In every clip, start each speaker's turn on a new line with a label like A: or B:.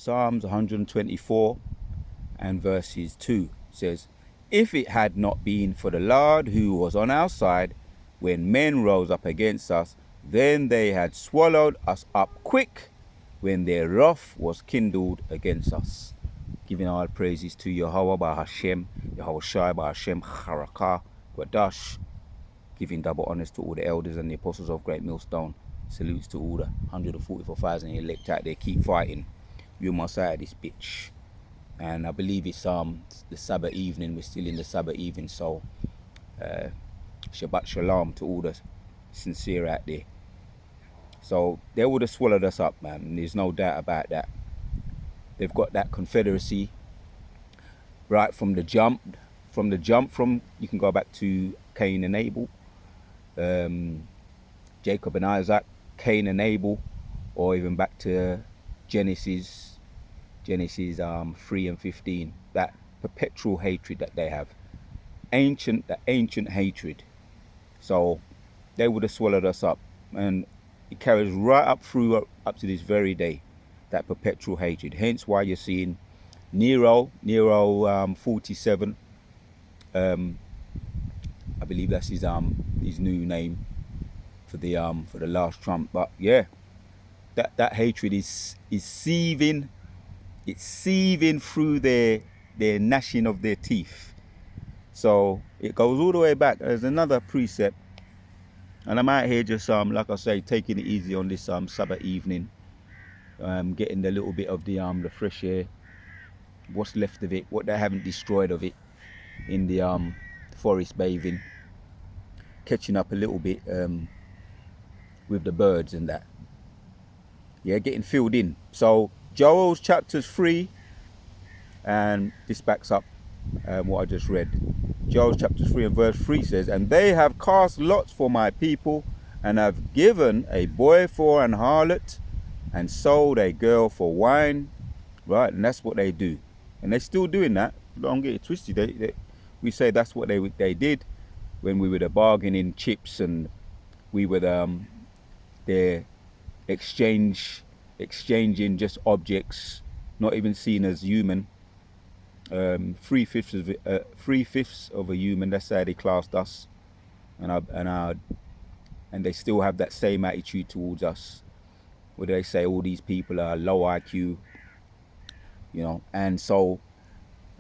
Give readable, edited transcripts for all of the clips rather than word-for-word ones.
A: Psalms 124 and verses 2 says, "If it had not been for the Lord who was on our side, when men rose up against us, then they had swallowed us up quick, when their wrath was kindled against us." Giving all praises to Yahweh by Hashem, Yahweh Shai by Hashem, Harakah, Gwadash. Giving double honors to all the elders and the apostles of Great Millstone. Salutes to all the 144,000 elect out there. Keep fighting. You must out of this bitch. And I believe it's the Sabbath evening. We're still in the Sabbath evening, so Shabbat Shalom to all the sincere out there. So they would have swallowed us up, man. There's no doubt about that. They've got that confederacy right from the jump. You can go back to Cain and Abel, Jacob and Isaac, Cain and Abel, or even back to Genesis 3 and 15. That perpetual hatred that they have, the ancient hatred. So they would have swallowed us up, and it carries right up to this very day. That perpetual hatred. Hence why you're seeing Nero 47. I believe that's his new name for the last Trump. But yeah, that hatred is seething. It's seething through their gnashing of their teeth. So it goes all the way back. There's another precept, and I'm out here just like I say, taking it easy on this Sabbath evening. Getting a little bit of the fresh air, what's left of it, what they haven't destroyed of it in the forest bathing, catching up a little bit with the birds and that. Yeah, getting filled in. So Joel's chapters 3, and this backs up what I just read. Joel's chapter 3 and verse 3 says, "And they have cast lots for my people, and have given a boy for an harlot, and sold a girl for wine." Right, and that's what they do, and they're still doing that. Don't get it twisted. We say that's what they did when we were bargaining chips, and we were they're exchanging just objects, not even seen as human. 3/5 of a human. That's how they classed us, and they still have that same attitude towards us. Where they say all these people are low IQ, and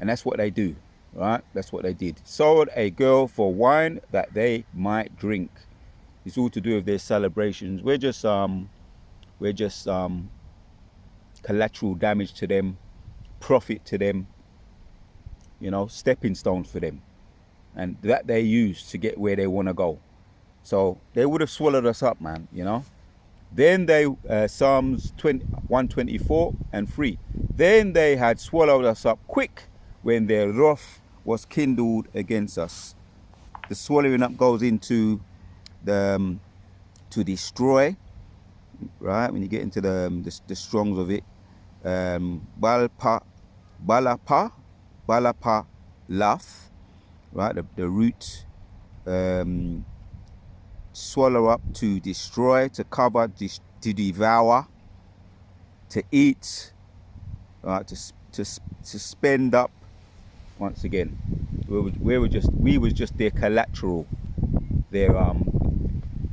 A: that's what they do, right? That's what they did. Sold a girl for wine that they might drink. It's all to do with their celebrations. We're just collateral damage to them, profit to them, stepping stones for them, and that they use to get where they want to go. So they would have swallowed us up, man. Then they, Psalms 124 and 3, then they had swallowed us up quick, when their wrath was kindled against us. The swallowing up goes into to destroy, right? When you get into the strongs of it, balapa lath, right? The root, swallow up, to destroy, to cover, to devour, to eat, to spend up. Once again, we were just their collateral, their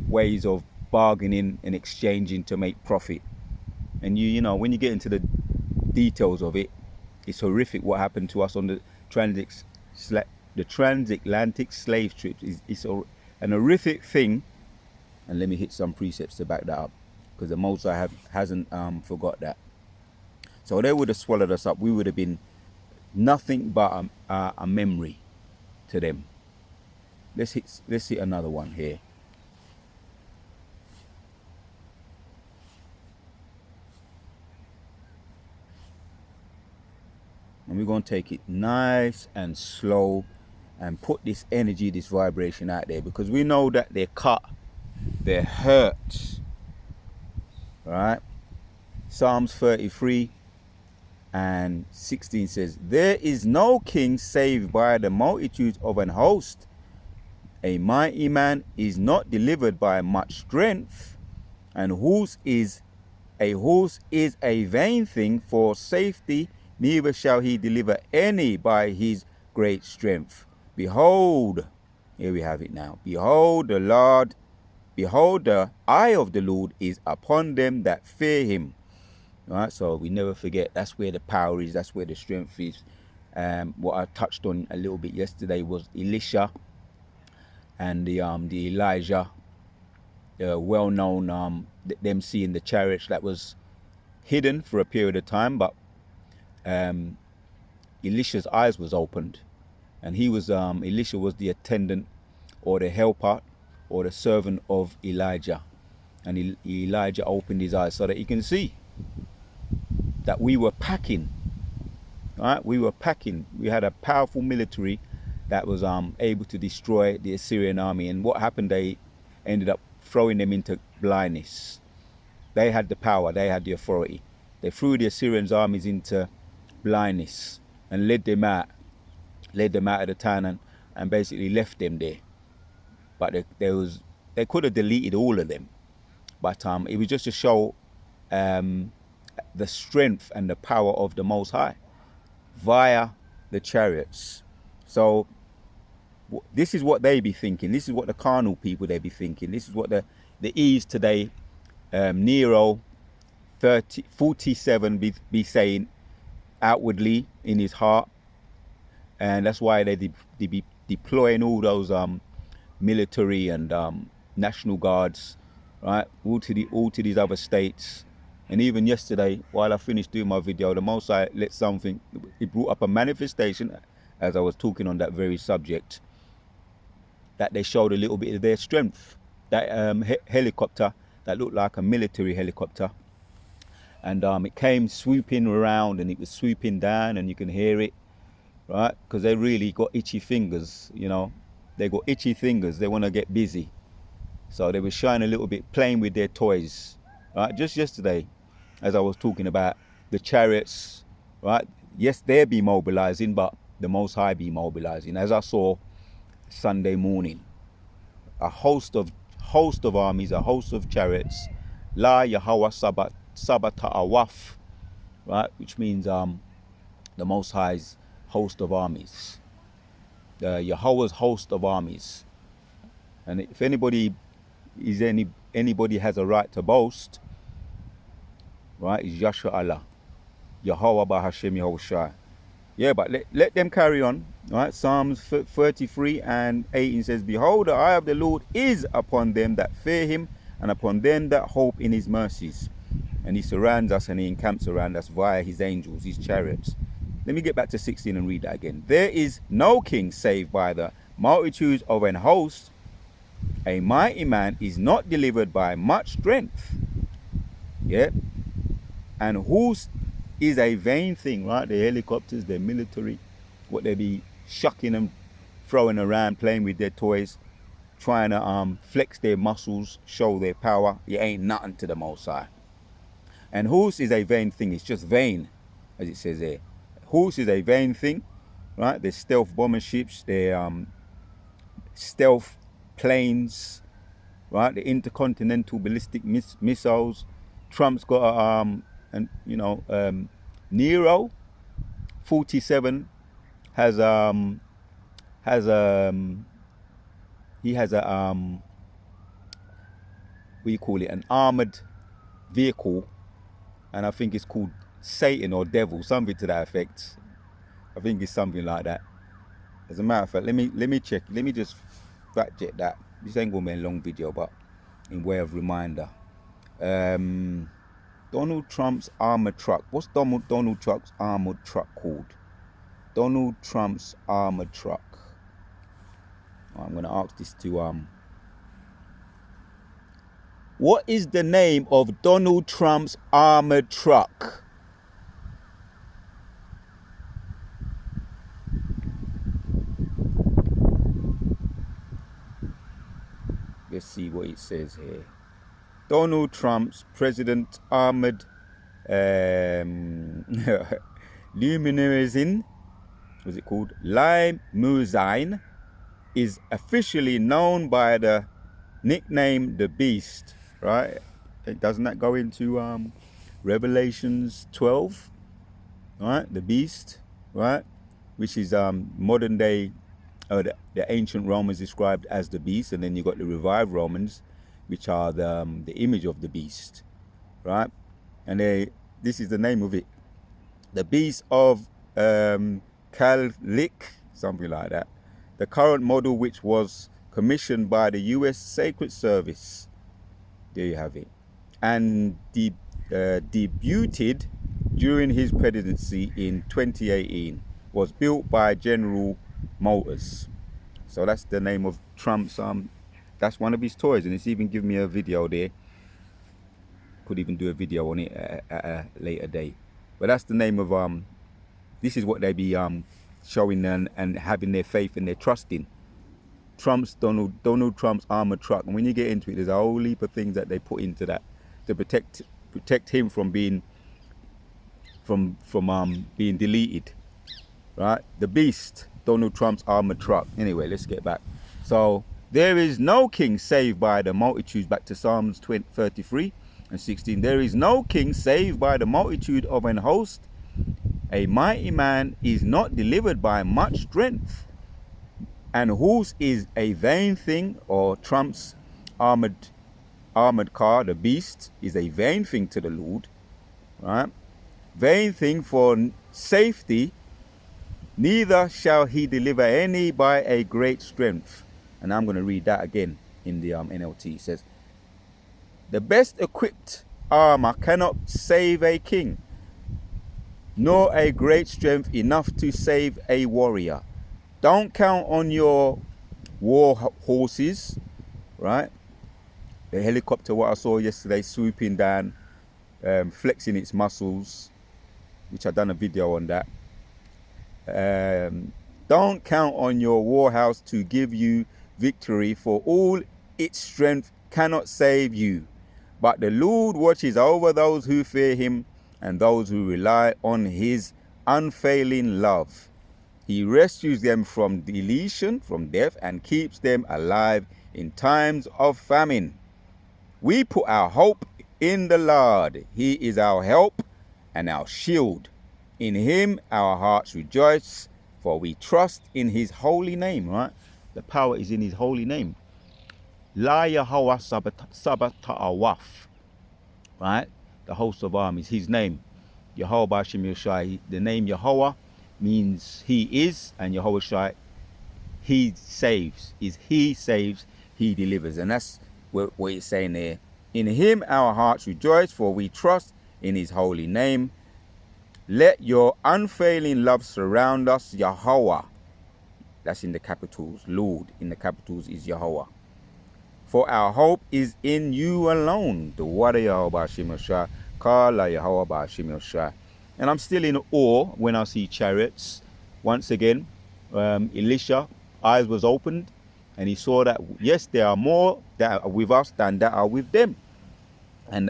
A: ways of bargaining and exchanging to make profit. And when you get into the details of it, it's horrific what happened to us on the transatlantic slave trips. It's an horrific thing. And let me hit some precepts to back that up, because the Most High hasn't forgot that. So they would have swallowed us up. We would have been nothing but a memory to them. Let's hit another one here. And we're going to take it nice and slow and put this energy, this vibration out there, because we know that they're cut, they're hurt. Right? Psalms 33 and 16 says, "There is no king save by the multitude of an host. A mighty man is not delivered by much strength, and whose is A horse is a vain thing for safety, neither shall he deliver any by his great strength. Behold, here we have it now. Behold, the eye of the Lord is upon them that fear him. All right, so we never forget, that's where the power is, that's where the strength is. What I touched on a little bit yesterday was Elisha and the Elijah, well-known, them seeing the chariots that was hidden for a period of time, but Elisha's eyes was opened, and he was Elisha was the attendant or the helper or the servant of Elijah, and Elijah opened his eyes so that he can see that we were packing. Right, we were packing. We had a powerful military that was able to destroy the Assyrian army, and what happened? They ended up throwing them into blindness. They had the power, they had the authority. They threw the Assyrians' armies into blindness and led them out of the town, and basically left them there. But they could have deleted all of them, but it was just to show the strength and the power of the Most High via the chariots. So this is what they be thinking. This is what the carnal people they be thinking. This is what the E's today, Nero 47 be saying outwardly in his heart, and that's why they be deploying all those military and national guards, right, all to these other states. And even yesterday, while I finished doing my video, the Most High let something, it brought up a manifestation as I was talking on that very subject, that they showed a little bit of their strength. That helicopter that looked like a military helicopter, and it came swooping around, and it was swooping down, and you can hear it, right? Because they really got itchy fingers, you know. They got itchy fingers. They want to get busy. So they were showing a little bit, playing with their toys, right? Just yesterday, as I was talking about the chariots, right? Yes, they'll be mobilizing, but the Most High be mobilizing. As I saw Sunday morning, a host of armies, a host of chariots, La Yahweh Sabata Awaf, right? Which means the Most High's host of armies, Yahweh's host of armies. And if anybody has a right to boast, right, is Yahshua Allah, Yahweh Bahashem Yahushua. Yeah, but let them carry on. Right, Psalms 33 and 18 says, behold, the eye of the Lord is upon them that fear him, and upon them that hope in his mercies. And he surrounds us, and he encamps around us via his angels, his chariots. Let me get back to 16 and read that again. There is no king save by the multitudes of an host. A mighty man is not delivered by much strength. Yeah. And whose is a vain thing, right? The helicopters, the military, what they be shucking and throwing around, playing with their toys, trying to flex their muscles, show their power. It ain't nothing to the Most High. And whose is a vain thing? It's just vain, as it says there. Whose is a vain thing, right? There's stealth bomber ships, they're stealth planes, right? The intercontinental ballistic missiles. Trump's got and you know, Nero 47 has he has a what do you call it, an armored vehicle, and I think it's called Satan or Devil, something to that effect. I think it's something like that. As a matter of fact, let me check. Let me just fact check that. This ain't gonna be a long video, but in way of reminder. Donald Trump's armored truck. What's Donald Trump's armored truck called? Donald Trump's armored truck. I'm gonna ask this to what is the name of Donald Trump's armored truck? Let's see what it says here. Donald Trump's president armored limousine, what's it called? Limousine is officially known by the nickname the Beast, right? Doesn't that go into Revelations 12, right? The beast, right? Which is modern day, the ancient Romans described as the beast, and then you got the revived Romans, which are the image of the beast, right? And this is the name of it, the beast of Kallik, something like that. The current model, which was commissioned by the U.S. Secret Service. There you have it. And debuted during his presidency in 2018. Was built by General Motors. So that's the name of Trump's, that's one of his toys. And it's even given me a video there. Could even do a video on it at a later date. But that's the name of, this is what they be showing and having their faith and their trust in. Donald Trump's armored truck. And when you get into it, there's a whole heap of things that they put into that to protect him from being being deleted. Right? The beast, Donald Trump's armored truck. Anyway, let's get back. So there is no king saved by the multitudes, back to Psalms 33 and 16. There is no king saved by the multitude of an host. A mighty man is not delivered by much strength. And whose is a vain thing, or Trump's armored car, the beast, is a vain thing to the Lord. Right? Vain thing for safety, neither shall he deliver any by a great strength. And I'm going to read that again in the NLT. It says, the best equipped armor cannot save a king, nor a great strength enough to save a warrior. Don't count on your war horses, right? The helicopter, what I saw yesterday, swooping down, flexing its muscles, which I done a video on that. Don't count on your warhouse to give you victory, for all its strength cannot save you. But the Lord watches over those who fear him and those who rely on his unfailing love. He rescues them from deletion, from death, and keeps them alive in times of famine. We put our hope in the Lord. He is our help and our shield. In him our hearts rejoice, for we trust in his holy name, right? The power is in his holy name. La Yahweh Sabata'awaf, right? The host of armies, his name. Yahweh Bashim Yoshai. The name Yahweh means he is, and Yahweh Shai, he saves. Is he saves, he delivers. And that's what it's saying there. In him our hearts rejoice, for we trust in his holy name. Let your unfailing love surround us, Yahweh. That's in the capitals. Lord in the capitals is Yahweh. For our hope is in you alone. The water Yahweh Bashim Yoshai. Kala Yahweh Bashim Yoshai. And I'm still in awe when I see chariots. Once again, Elisha, eyes was opened, and he saw that, yes, there are more that are with us than that are with them. And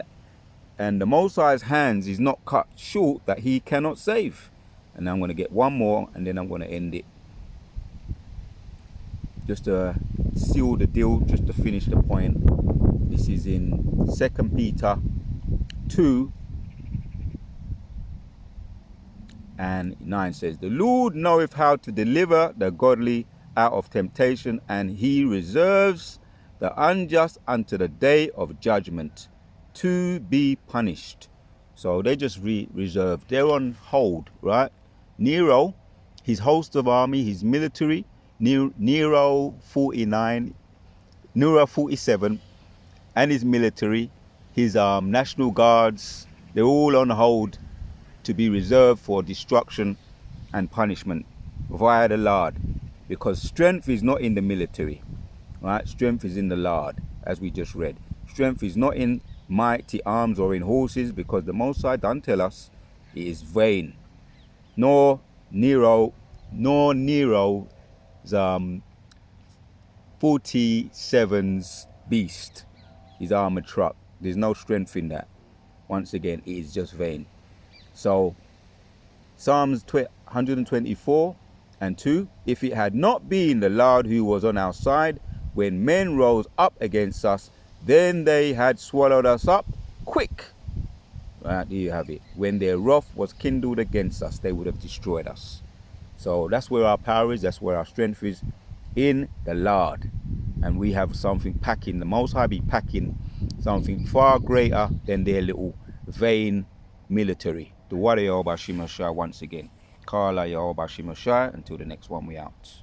A: the Most High's hands is not cut short that he cannot save. And I'm going to get one more, and then I'm going to end it. Just to seal the deal, just to finish the point. This is in 2 Peter 2. And 9 says, the Lord knoweth how to deliver the godly out of temptation, and he reserves the unjust unto the day of judgment, to be punished. So they just reserved. They're on hold, right? Nero, his host of army, his military, Nero 49, Nero 47, and his military, his national guards, they're all on hold, to be reserved for destruction and punishment via the Lord, because strength is not in the military, right? Strength is in the Lord, as we just read. Strength is not in mighty arms or in horses, because the Most High done tell us it is vain. Nor Nero's 47's beast, his armored truck. There's no strength in that. Once again, it is just vain. So, Psalms 124 and 2, if it had not been the Lord who was on our side, when men rose up against us, then they had swallowed us up quick. Right, there you have it. When their wrath was kindled against us, they would have destroyed us. So that's where our power is, that's where our strength is, in the Lord. And we have something packing, the Most High be packing something far greater than their little vain military. The Wada Yahuwah Bashim Shai once again. Kala Yahuwah Bashim Shai. Until the next one, we out.